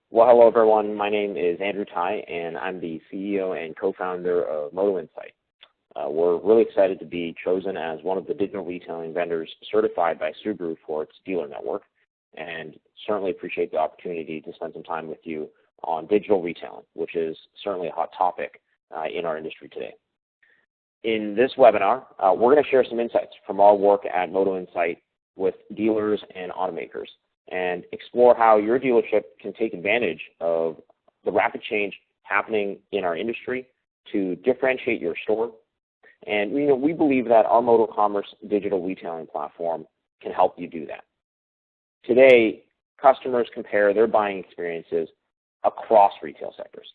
Well, hello everyone. My name is Andrew Tai, and I'm the CEO and co-founder of MotoInsight. We're really excited to be chosen as one of the digital retailing vendors certified by Subaru for its dealer network, and certainly appreciate the opportunity to spend some time with you on digital retailing, which is certainly a hot topic in our industry today. In this webinar, we're going to share some insights from our work at MotoInsight with dealers and automakers, and explore how your dealership can take advantage of the rapid change happening in our industry to differentiate your store. And we believe that our MotoCommerce digital retailing platform can help you do that. Today, customers compare their buying experiences across retail sectors,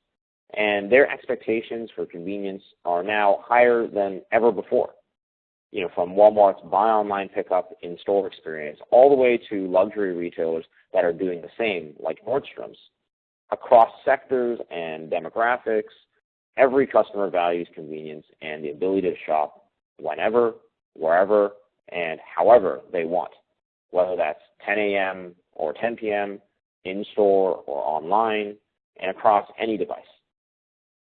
and their expectations for convenience are now higher than ever before. From Walmart's buy online pickup in-store experience all the way to luxury retailers that are doing the same, like Nordstrom's. Across sectors and demographics, every customer values convenience and the ability to shop whenever, wherever, and however they want, whether that's 10 a.m. or 10 p.m., in-store or online, and across any device.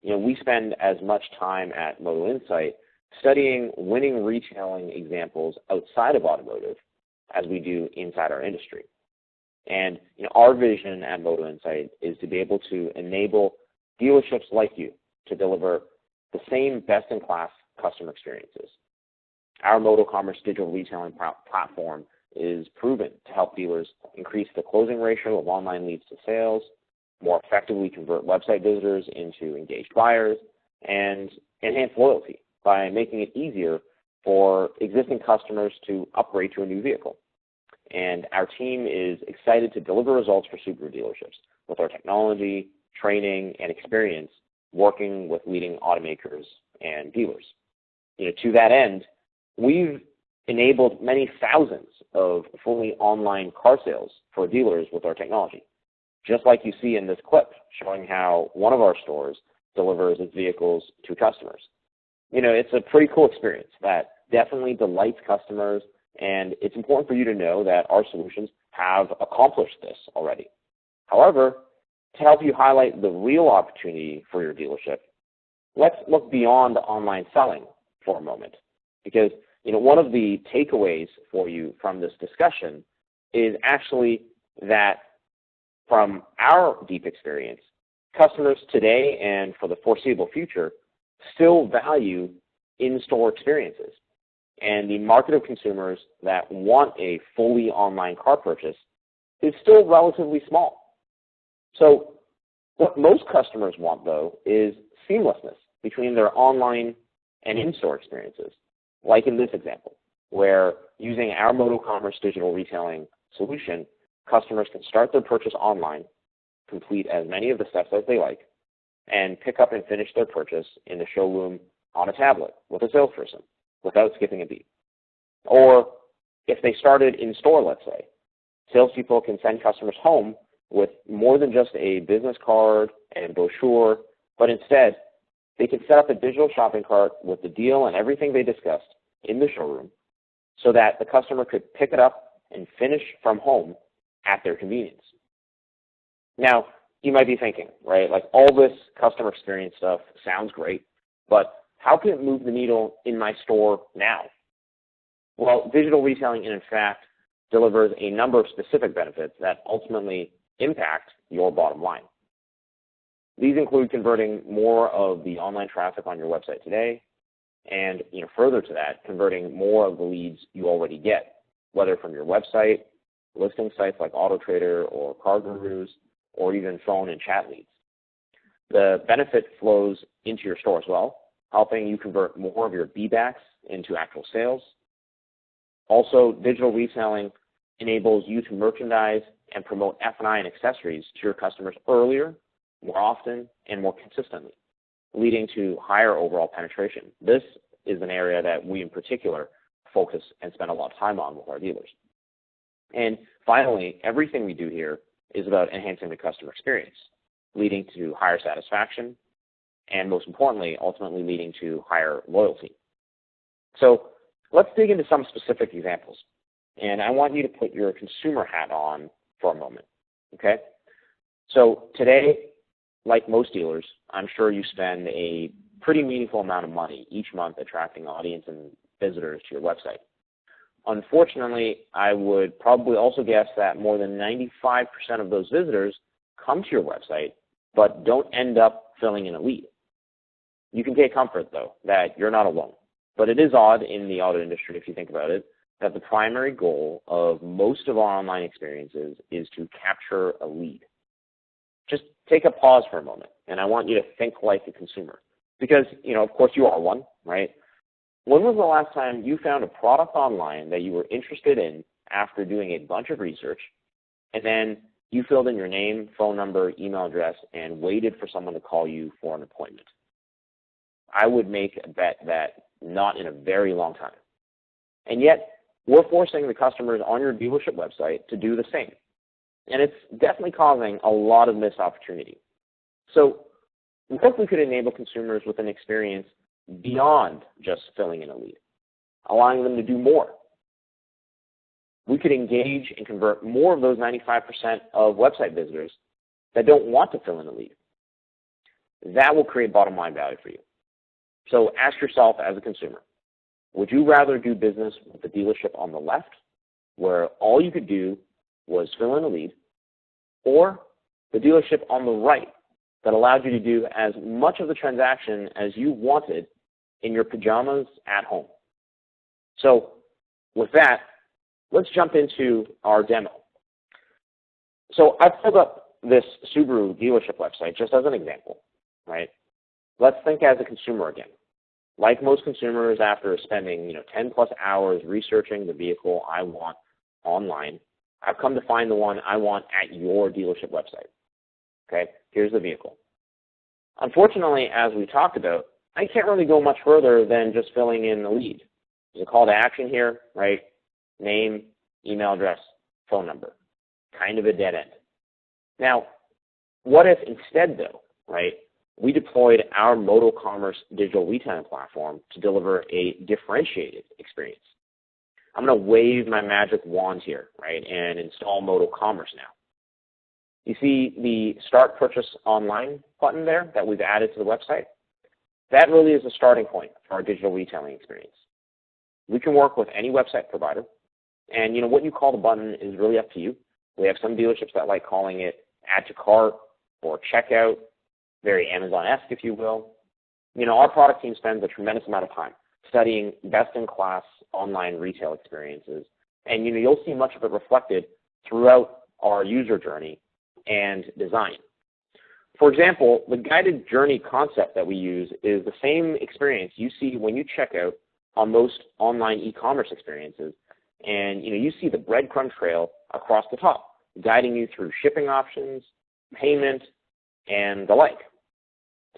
We spend as much time at MotoInsight studying winning retailing examples outside of automotive as we do inside our industry. And our vision at MotoInsight is to be able to enable dealerships like you to deliver the same best-in-class customer experiences. Our MotoCommerce digital retailing platform is proven to help dealers increase the closing ratio of online leads to sales, more effectively convert website visitors into engaged buyers, and enhance loyalty by making it easier for existing customers to upgrade to a new vehicle. And our team is excited to deliver results for Subaru dealerships with our technology, training, and experience working with leading automakers and dealers. To that end, we've enabled many thousands of fully online car sales for dealers with our technology, just like you see in this clip showing how one of our stores delivers its vehicles to customers. It's a pretty cool experience that definitely delights customers, and it's important for you to know that our solutions have accomplished this already. However, to help you highlight the real opportunity for your dealership, let's look beyond online selling for a moment, because one of the takeaways for you from this discussion is actually that from our deep experience, customers today and for the foreseeable future still value in-store experiences. And the market of consumers that want a fully online car purchase is still relatively small. So what most customers want, though, is seamlessness between their online and in-store experiences, like in this example, where using our MotoCommerce digital retailing solution, customers can start their purchase online, complete as many of the steps as they like, and pick up and finish their purchase in the showroom on a tablet with a salesperson without skipping a beat. Or if they started in store, let's say, salespeople can send customers home with more than just a business card and brochure, but instead they can set up a digital shopping cart with the deal and everything they discussed in the showroom so that the customer could pick it up and finish from home at their convenience. Now, you might be thinking, right, like all this customer experience stuff sounds great, but how can it move the needle in my store now? Well, digital retailing, in fact, delivers a number of specific benefits that ultimately impact your bottom line. These include converting more of the online traffic on your website today, and further to that, converting more of the leads you already get, whether from your website, listing sites like AutoTrader or CarGurus, or even phone and chat leads. The benefit flows into your store as well, helping you convert more of your B-backs into actual sales. Also, digital retailing enables you to merchandise and promote F&I and accessories to your customers earlier, more often, and more consistently, leading to higher overall penetration. This is an area that we in particular focus and spend a lot of time on with our dealers. And finally, everything we do here is about enhancing the customer experience, leading to higher satisfaction, and most importantly, ultimately leading to higher loyalty. So let's dig into some specific examples. And I want you to put your consumer hat on for a moment, okay? So today, like most dealers, I'm sure you spend a pretty meaningful amount of money each month attracting audience and visitors to your website. Unfortunately, I would probably also guess that more than 95% of those visitors come to your website but don't end up filling in a lead. You can take comfort, though, that you're not alone. But it is odd in the auto industry, if you think about it, that the primary goal of most of our online experiences is to capture a lead. Just take a pause for a moment, and I want you to think like a consumer. Because, of course you are one, right? When was the last time you found a product online that you were interested in after doing a bunch of research, and then you filled in your name, phone number, email address, and waited for someone to call you for an appointment? I would make a bet that not in a very long time. And yet, we're forcing the customers on your dealership website to do the same. And it's definitely causing a lot of missed opportunity. So what if we could enable consumers with an experience beyond just filling in a lead, allowing them to do more? We could engage and convert more of those 95% of website visitors that don't want to fill in a lead. That will create bottom line value for you. So ask yourself as a consumer, would you rather do business with the dealership on the left, where all you could do was fill in a lead, or the dealership on the right that allowed you to do as much of the transaction as you wanted in your pajamas at home? So with that, let's jump into our demo. So I pulled up this Subaru dealership website just as an example, right? Let's think as a consumer again. Like most consumers, after spending 10 plus hours researching the vehicle I want online, I've come to find the one I want at your dealership website. Okay, here's the vehicle. Unfortunately, as we talked about, I can't really go much further than just filling in the lead. There's a call to action here, right? Name, email address, phone number. Kind of a dead end. Now, what if instead though, right, we deployed our MotoCommerce digital retailing platform to deliver a differentiated experience? I'm going to wave my magic wand here, right, and install MotoCommerce now. You see the Start Purchase Online button there that we've added to the website? That really is a starting point for our digital retailing experience. We can work with any website provider, and what you call the button is really up to you. We have some dealerships that like calling it Add to Cart or Checkout, very Amazon-esque, if you will. Our product team spends a tremendous amount of time studying best-in-class online retail experiences, and you'll see much of it reflected throughout our user journey and design. For example, the guided journey concept that we use is the same experience you see when you check out on most online e-commerce experiences, and you see the breadcrumb trail across the top, guiding you through shipping options, payment, and the like.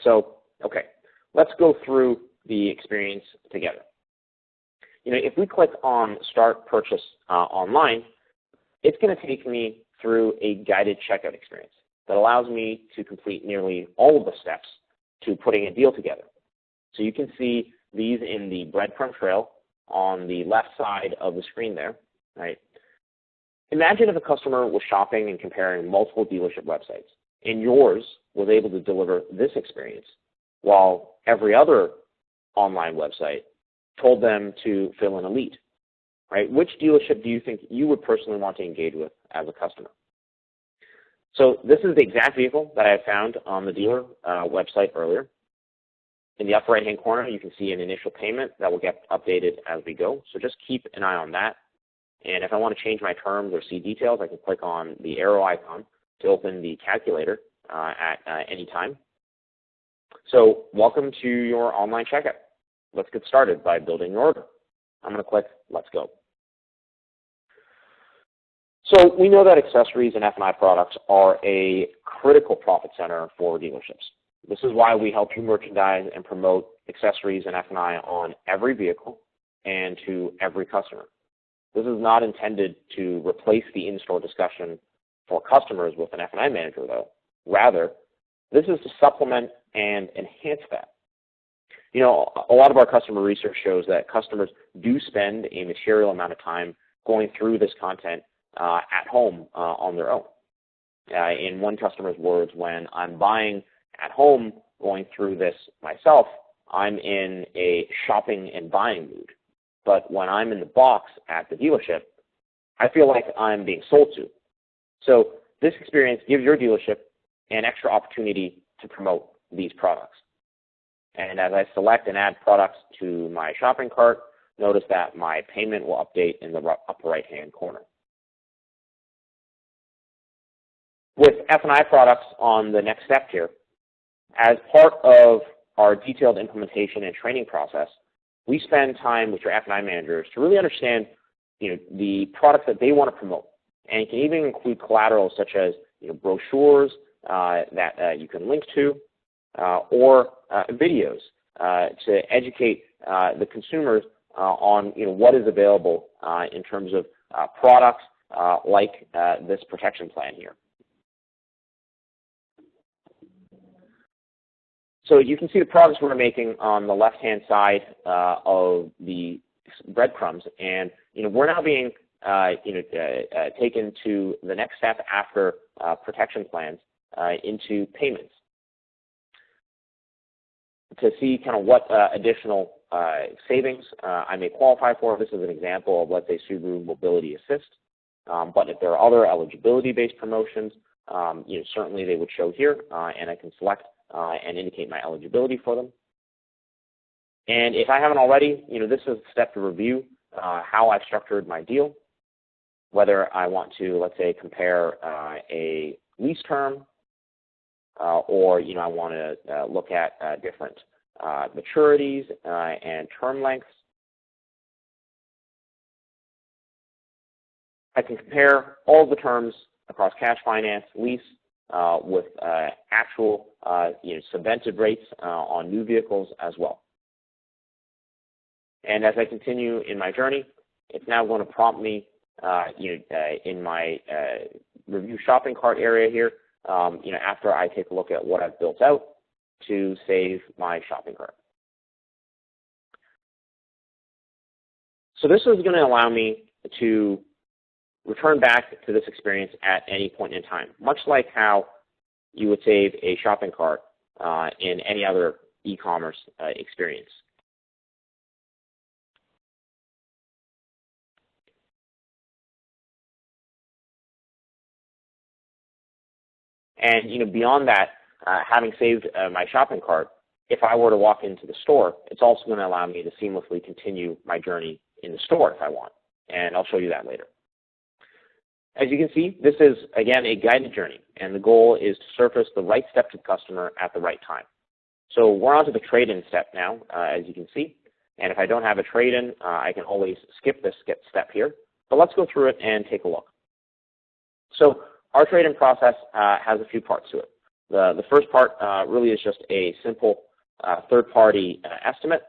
So, okay, let's go through the experience together. If we click on Start Purchase Online, it's going to take me through a guided checkout experience that allows me to complete nearly all of the steps to putting a deal together. So you can see these in the breadcrumb trail on the left side of the screen there, right? Imagine if a customer was shopping and comparing multiple dealership websites, and yours was able to deliver this experience, while every other online website told them to fill in a lead, right? Which dealership do you think you would personally want to engage with as a customer? So this is the exact vehicle that I found on the dealer website earlier. In the upper right-hand corner, you can see an initial payment that will get updated as we go. So just keep an eye on that. And if I want to change my terms or see details, I can click on the arrow icon to open the calculator at any time. So welcome to your online checkout. Let's get started by building your order. I'm going to click Let's Go. So we know that accessories and F&I products are a critical profit center for dealerships. This is why we help you merchandise and promote accessories and F&I on every vehicle and to every customer. This is not intended to replace the in-store discussion for customers with an F&I manager, though. Rather, this is to supplement and enhance that. A lot of our customer research shows that customers do spend a material amount of time going through this content at home on their own. in one customer's words, when I'm buying at home, going through this myself, I'm in a shopping and buying mood. But when I'm in the box at the dealership, I feel like I'm being sold to. So this experience gives your dealership an extra opportunity to promote these products. And as I select and add products to my shopping cart, notice that my payment will update in the upper right-hand corner. With F&I products on the next step here, as part of our detailed implementation and training process, we spend time with your F&I managers to really understand the products that they want to promote. And it can even include collateral such as brochures that you can link to, or videos to educate the consumers on what is available in terms of products like this protection plan here. So you can see the progress we're making on the left-hand side of the breadcrumbs, and we're now being taken to the next step after protection plans into payments to see kind of what additional savings I may qualify for. This is an example of, let's say, Subaru Mobility Assist. But if there are other eligibility-based promotions, certainly they would show here, and I can select and indicate my eligibility for them. And if I haven't already, this is a step to review how I've structured my deal, whether I want to, let's say, compare a lease term, or I want to look at different maturities and term lengths. I can compare all the terms across cash finance, lease, with actual subvented rates on new vehicles as well. And as I continue in my journey, it's now going to prompt me in my review shopping cart area here, after I take a look at what I've built out, to save my shopping cart. So this is going to allow me to return back to this experience at any point in time, much like how you would save a shopping cart in any other e-commerce experience. And beyond that, having saved my shopping cart, if I were to walk into the store, it's also going to allow me to seamlessly continue my journey in the store if I want. And I'll show you that later. As you can see, this is, again, a guided journey, and the goal is to surface the right step to the customer at the right time. So we're on to the trade-in step now, as you can see. And if I don't have a trade-in, I can always skip this step here. But let's go through it and take a look. So our trade-in process has a few parts to it. The first part really is just a simple third-party estimate.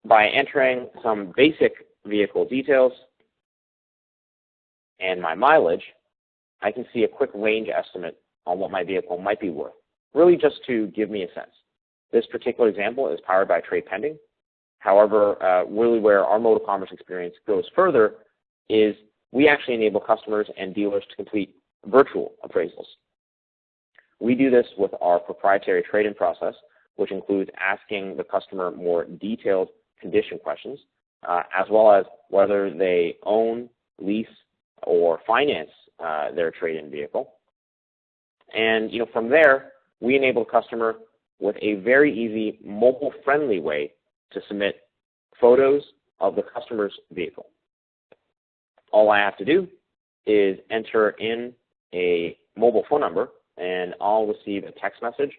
By entering some basic vehicle details and my mileage, I can see a quick range estimate on what my vehicle might be worth, really just to give me a sense. This particular example is powered by Trade Pending. However, really where our MotoCommerce experience goes further is we actually enable customers and dealers to complete virtual appraisals. We do this with our proprietary trade-in process, which includes asking the customer more detailed condition questions, as well as whether they own, lease, or finance their trade-in vehicle. And from there, we enable the customer with a very easy mobile-friendly way to submit photos of the customer's vehicle. All I have to do is enter in a mobile phone number, and I'll receive a text message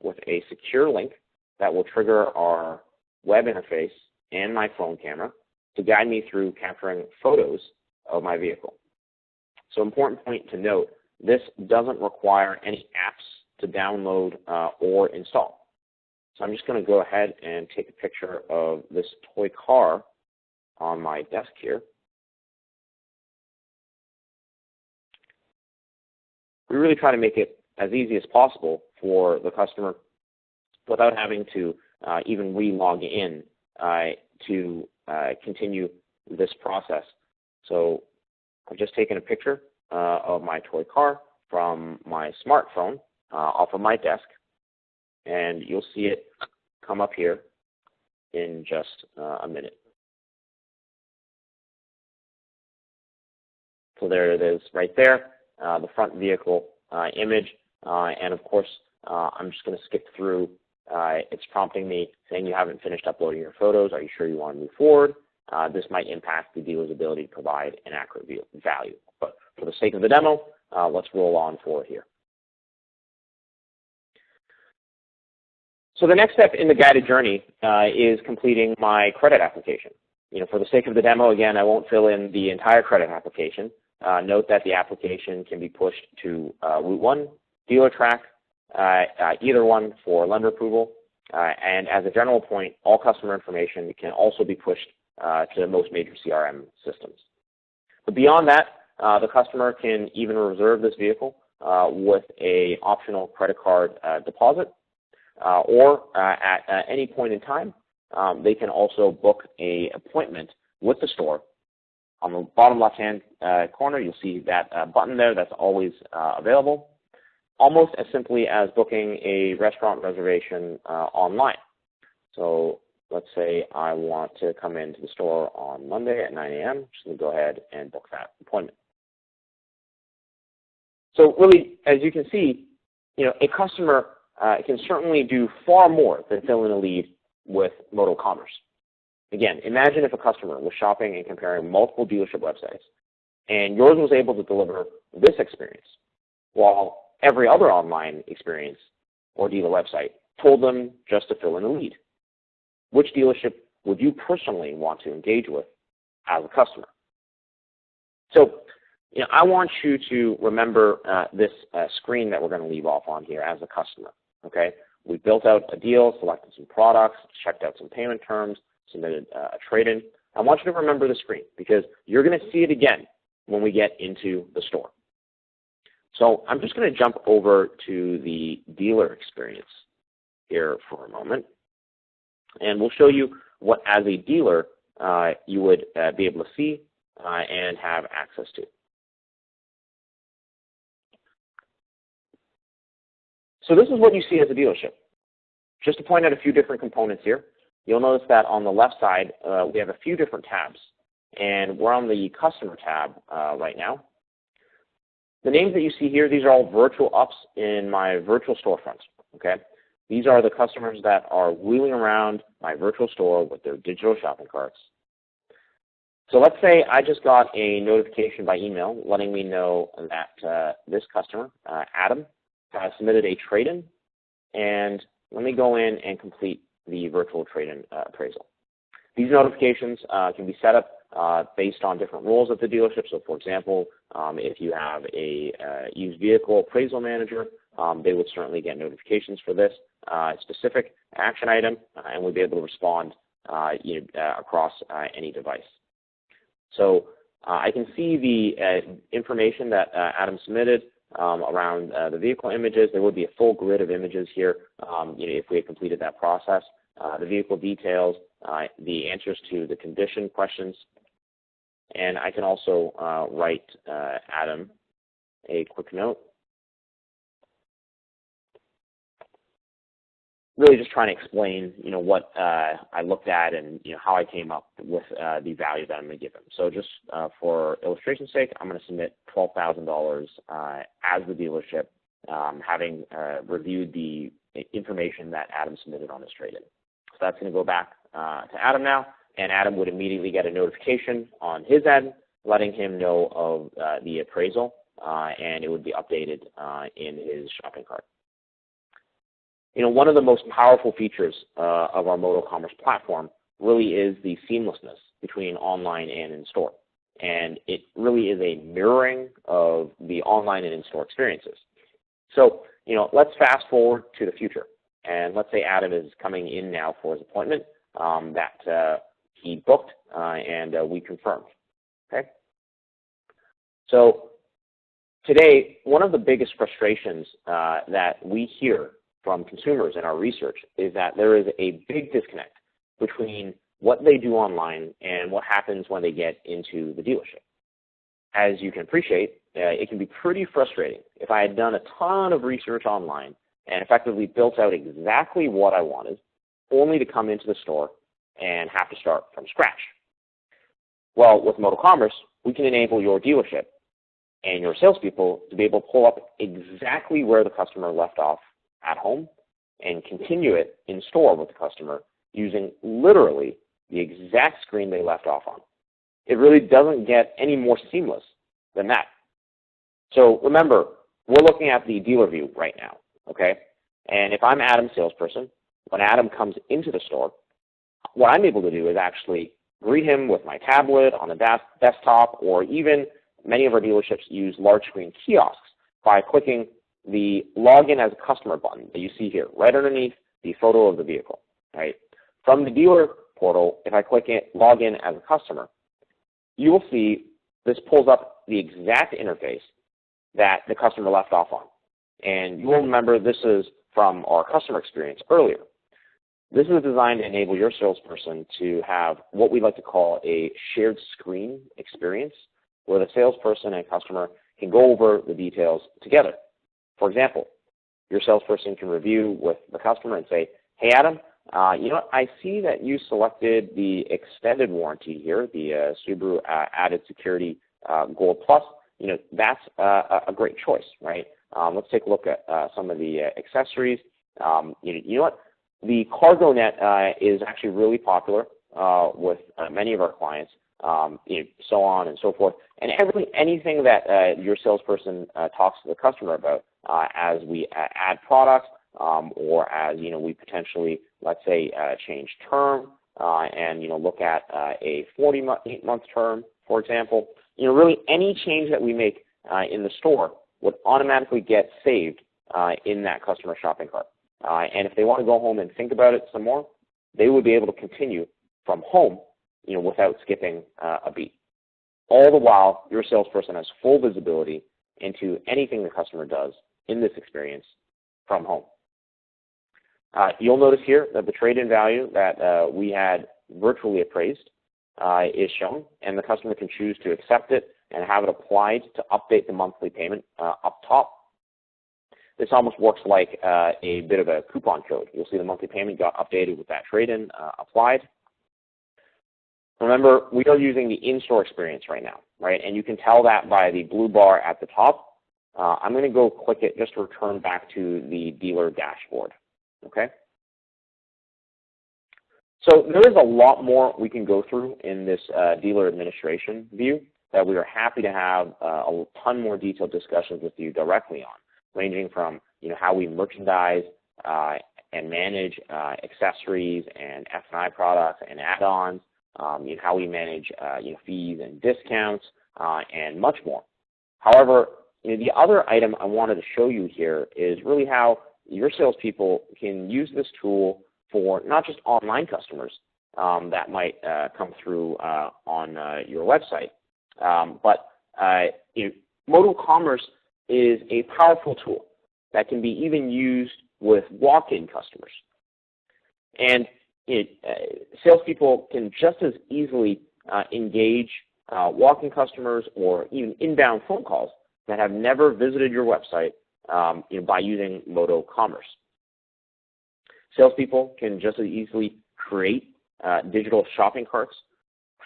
with a secure link that will trigger our web interface and my phone camera to guide me through capturing photos of my vehicle. So important point to note, this doesn't require any apps to download or install. So I'm just going to go ahead and take a picture of this toy car on my desk here. We really try to make it as easy as possible for the customer without having to even re-log in to continue this process. So I've just taken a picture of my toy car from my smartphone off of my desk, and you'll see it come up here in just a minute. So there it is right there, the front vehicle image, and of course I'm just going to skip through. It's prompting me saying you haven't finished uploading your photos. Are you sure you want to move forward? This might impact the dealer's ability to provide an accurate value. But for the sake of the demo, let's roll on forward here. So the next step in the guided journey is completing my credit application. For the sake of the demo, again, I won't fill in the entire credit application. Note that the application can be pushed to Route 1, Dealer Track, either one for lender approval. And as a general point, all customer information can also be pushed to most major CRM systems. But beyond that, the customer can even reserve this vehicle with an optional credit card deposit, or at any point in time, they can also book an appointment with the store. On the bottom left-hand corner, you'll see that button there that's always available, almost as simply as booking a restaurant reservation online. So let's say I want to come into the store on Monday at 9 a.m. Just going to go ahead and book that appointment. So really, as you can see, a customer can certainly do far more than fill in a lead with MotoCommerce. Again, imagine if a customer was shopping and comparing multiple dealership websites, and yours was able to deliver this experience, while every other online experience or dealer website told them just to fill in a lead. Which dealership would you personally want to engage with as a customer? So, I want you to remember this screen that we're going to leave off on here as a customer. Okay, we built out a deal, selected some products, checked out some payment terms, submitted a trade-in. I want you to remember the screen because you're going to see it again when we get into the store. So I'm just going to jump over to the dealer experience here for a moment, and we'll show you what, as a dealer, you would be able to see and have access to. So this is what you see as a dealership. Just to point out a few different components here, you'll notice that on the left side, we have a few different tabs, and we're on the customer tab right now. The names that you see here, these are all virtual ups in my virtual storefront, okay? These are the customers that are wheeling around my virtual store with their digital shopping carts. So let's say I just got a notification by email letting me know that this customer, Adam, has submitted a trade-in, and let me go in and complete the virtual trade-in appraisal. These notifications can be set up based on different roles at the dealership. So, for example, if you have a used vehicle appraisal manager, they would certainly get notifications for this specific action item, and would be able to respond across any device. So I can see the information that Adam submitted around the vehicle images. There would be a full grid of images here if we had completed that process. The vehicle details, the answers to the condition questions, and I can also write Adam a quick note. Really just trying to explain, what I looked at and, how I came up with the value that I'm going to give him. So just for illustration's sake, I'm going to submit $12,000 as the dealership, having reviewed the information that Adam submitted on his trade-in. So that's going to go back to Adam now, and Adam would immediately get a notification on his end letting him know of the appraisal, and it would be updated in his shopping cart. One of the most powerful features of our MotoCommerce platform really is the seamlessness between online and in-store. And it really is a mirroring of the online and in-store experiences. So, let's fast forward to the future. And let's say Adam is coming in now for his appointment that he booked and we confirmed. Okay? So today, one of the biggest frustrations that we hear from consumers in our research is that there is a big disconnect between what they do online and what happens when they get into the dealership. as you can appreciate, it can be pretty frustrating if I had done a ton of research online and effectively built out exactly what I wanted, only to come into the store and have to start from scratch. Well, with MotoCommerce, we can enable your dealership and your salespeople to be able to pull up exactly where the customer left off at home and continue it in store with the customer using literally the exact screen they left off on. It really doesn't get any more seamless than that. So remember, we're looking at the dealer view right now, okay? And if I'm Adam's salesperson, when Adam comes into the store, what I'm able to do is actually greet him with my tablet on the desktop, or even many of our dealerships use large screen kiosks by clicking the login as a customer button that you see here, right underneath the photo of the vehicle, right? From the dealer portal, if I click it, login as a customer, you will see this pulls up the exact interface that the customer left off on. And you will remember this is from our customer experience earlier. This is designed to enable your salesperson to have what we like to call a shared screen experience, where the salesperson and customer can go over the details together. For example, your salesperson can review with the customer and say, hey, Adam, you know what? I see that you selected the extended warranty here, the Subaru Added Security Gold Plus. You know, that's a great choice, right? Let's take a look at some of the accessories. You know what? The cargo net is actually really popular with many of our clients, you know, so on and so forth. And anything that your salesperson talks to the customer about as we add products or as, you know, we potentially, let's say, change term and, you know, look at a 48-month term, for example. You know, really any change that we make in the store would automatically get saved in that customer shopping cart. And if they want to go home and think about it some more, they would be able to continue from home, you know, without skipping a beat. All the while, your salesperson has full visibility into anything the customer does in this experience from home. You'll notice here that the trade-in value that we had virtually appraised is shown, and the customer can choose to accept it and have it applied to update the monthly payment up top. This almost works like a bit of a coupon code. You'll see the monthly payment got updated with that trade-in applied. Remember, we are using the in-store experience right now, right? And you can tell that by the blue bar at the top. I'm going to go click it just to return back to the dealer dashboard, okay? So there is a lot more we can go through in this dealer administration view that we are happy to have a ton more detailed discussions with you directly on, ranging from, you know, how we merchandise and manage accessories and F&I products and add-ons, you know, how we manage you know, fees and discounts and much more. However, you know, the other item I wanted to show you here is really how your salespeople can use this tool for not just online customers that might come through on your website, but you know, MotoCommerce is a powerful tool that can be even used with walk-in customers. And salespeople can just as easily engage walk-in customers or even inbound phone calls that have never visited your website you know, by using MotoCommerce. Salespeople can just as easily create digital shopping carts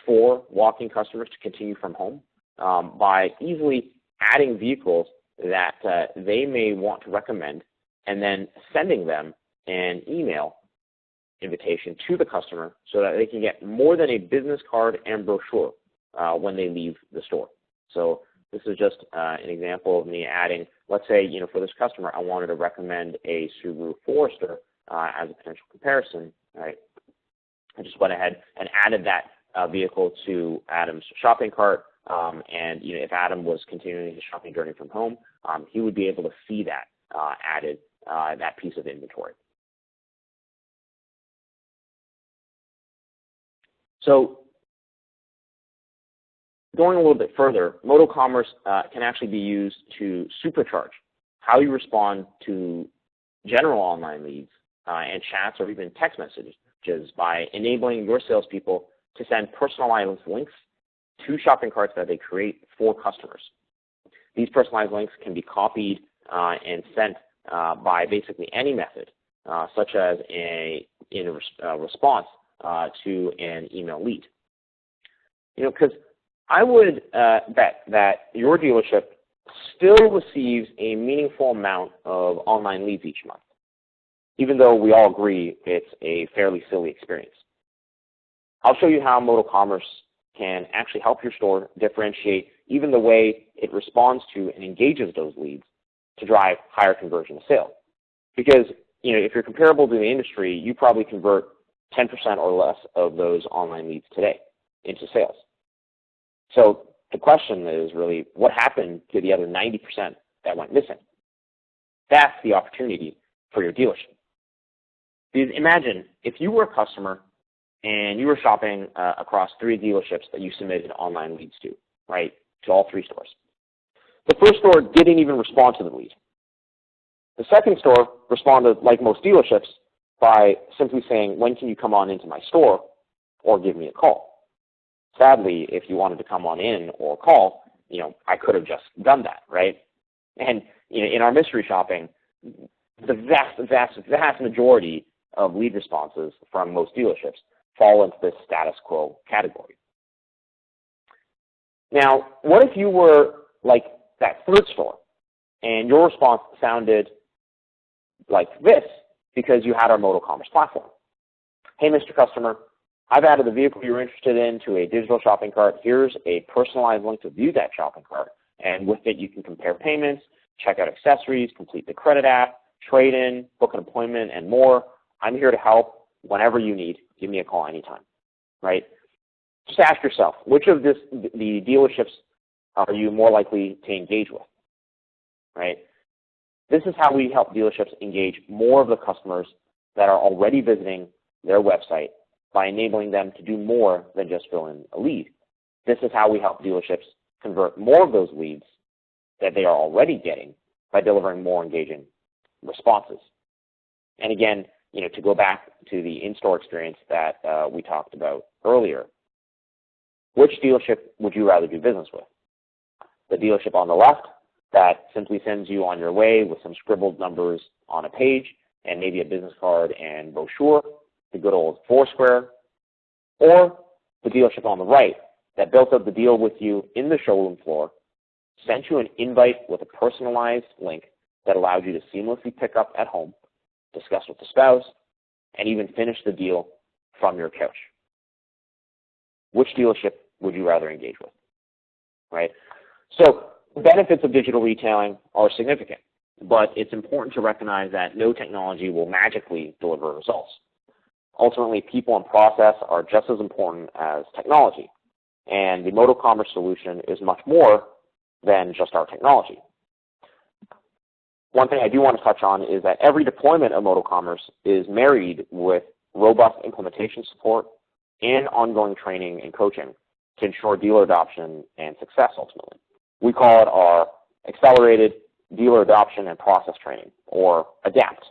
for walk-in customers to continue from home by easily adding vehicles that they may want to recommend and then sending them an email invitation to the customer so that they can get more than a business card and brochure when they leave the store. So this is just an example of me adding, let's say, you know, for this customer, I wanted to recommend a Subaru Forester as a potential comparison, right? I just went ahead and added that vehicle to Adam's shopping cart, and you know, if Adam was continuing his shopping journey from home, he would be able to see that added, that piece of inventory. So going a little bit further, MotoCommerce can actually be used to supercharge how you respond to general online leads and chats or even text messages by enabling your salespeople to send personalized links to shopping carts that they create for customers. These personalized links can be copied and sent by basically any method, such as in a response to an email lead. Because I would bet that your dealership still receives a meaningful amount of online leads each month, even though we all agree it's a fairly silly experience. I'll show you how MotoCommerce can actually help your store differentiate even the way it responds to and engages those leads to drive higher conversion to sale. Because if you're comparable to the industry, you probably convert 10% or less of those online leads today into sales. So the question is really, what happened to the other 90% that went missing? That's the opportunity for your dealership. Because imagine if you were a customer and you were shopping across 3 dealerships that you submitted online leads to, right, to all 3 stores. The first store didn't even respond to the lead. The second store responded, like most dealerships, by simply saying, when can you come on into my store or give me a call? Sadly, if you wanted to come on in or call, I could have just done that, right? And in our mystery shopping, the vast majority of lead responses from most dealerships fall into this status quo category. Now, what if you were like that third store and your response sounded like this because you had our MotoCommerce platform? Hey, Mr. Customer, I've added the vehicle you're interested in to a digital shopping cart. Here's a personalized link to view that shopping cart. And with it, you can compare payments, check out accessories, complete the credit app, trade in, book an appointment, and more. I'm here to help whenever you need. Give me a call anytime, right? Just ask yourself, which of the dealerships are you more likely to engage with, right? This is how we help dealerships engage more of the customers that are already visiting their website by enabling them to do more than just fill in a lead. This is how we help dealerships convert more of those leads that they are already getting by delivering more engaging responses. And again, to go back to the in-store experience that we talked about earlier, which dealership would you rather do business with? The dealership on the left that simply sends you on your way with some scribbled numbers on a page and maybe a business card and brochure, the good old Foursquare, or the dealership on the right that built up the deal with you in the showroom floor, sent you an invite with a personalized link that allowed you to seamlessly pick up at home, discuss with the spouse, and even finish the deal from your couch. Which dealership would you rather engage with, right? So the benefits of digital retailing are significant, but it's important to recognize that no technology will magically deliver results. Ultimately, people and process are just as important as technology, and the MotoCommerce solution is much more than just our technology. One thing I do want to touch on is that every deployment of MotoCommerce is married with robust implementation support and ongoing training and coaching to ensure dealer adoption and success ultimately. We call it our Accelerated Dealer Adoption and Process Training, or ADAPT.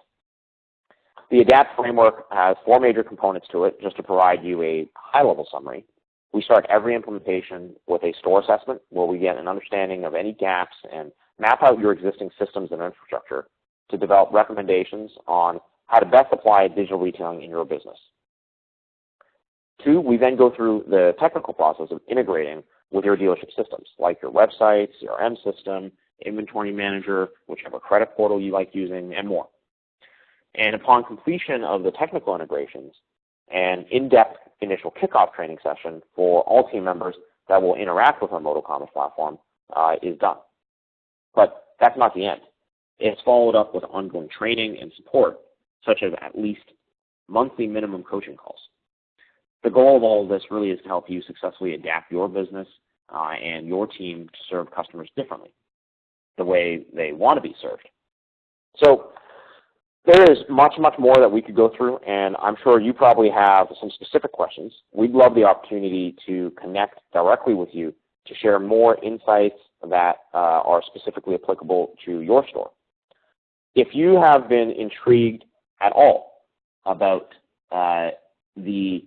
The ADAPT framework has 4 major components to it. Just to provide you a high-level summary, we start every implementation with a store assessment where we get an understanding of any gaps and map out your existing systems and infrastructure to develop recommendations on how to best apply digital retailing in your business. 2, we then go through the technical process of integrating with your dealership systems, like your website, CRM system, inventory manager, whichever credit portal you like using, and more. And upon completion of the technical integrations, an in-depth initial kickoff training session for all team members that will interact with our MotoCommerce platform is done. But that's not the end. It's followed up with ongoing training and support, such as at least monthly minimum coaching calls. The goal of all of this really is to help you successfully adapt your business and your team to serve customers differently, the way they want to be served. So there is much, much more that we could go through, and I'm sure you probably have some specific questions. We'd love the opportunity to connect directly with you to share more insights that are specifically applicable to your store. If you have been intrigued at all about the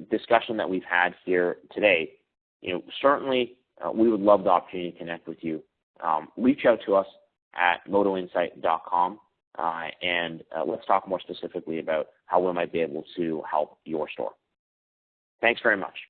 discussion that we've had here today, certainly we would love the opportunity to connect with you. Reach out to us at motoinsight.com, and let's talk more specifically about how we might be able to help your store. Thanks very much.